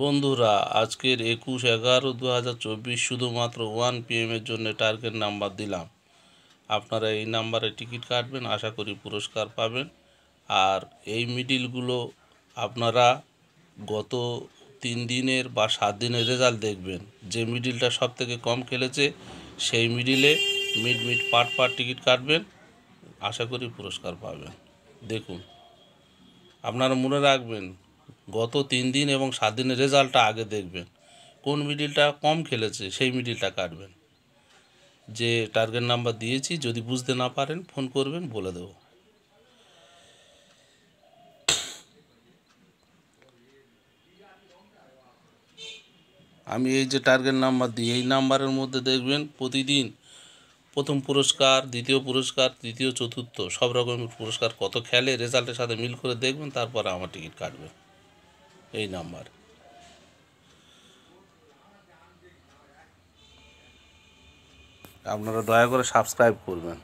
বন্ধুরা, আজকের 21/11/2024 শুধুমাত্র 1 PM এর জন্য টার্গেট নাম্বার দিলাম। আপনারা এই নাম্বারে টিকিট কাটবেন, আশা করি পুরস্কার পাবেন। আর এই মিডিলগুলো আপনারা গত 3 দিনের বা 7 দিনের রেজাল্ট দেখবেন। যে মিডিলটা সব থেকে কম খেলেছে সেই মিডিলে মিড পার্ট টিকিট কাটবেন, আশা করি পুরস্কার পাবেন। দেখুন, আপনারা মনে রাখবেন, গত 3 দিন এবং 7 দিনের রেজাল্টটা আগে দেখবেন। কোন মিডিলটা কম খেলেছে সেই মিডিলটা কাটবেন। যে টার্গেট নাম্বার দিয়েছি, যদি বুঝতে না পারেন ফোন করবেন, বলে দেব। আমি এই যে টার্গেট নাম্বার দিই, এই নাম্বারের মধ্যে দেখবেন প্রতিদিন প্রথম পুরস্কার, দ্বিতীয় পুরস্কার, তৃতীয়, চতুর্থ সব রকমের পুরস্কার কত খেলে রেজাল্টের সাথে মিল করে দেখবেন, তারপরে আমার টিকিট কাটবেন। এই নাম্বার আপনারা দয়া করে সাবস্ক্রাইব করবেন।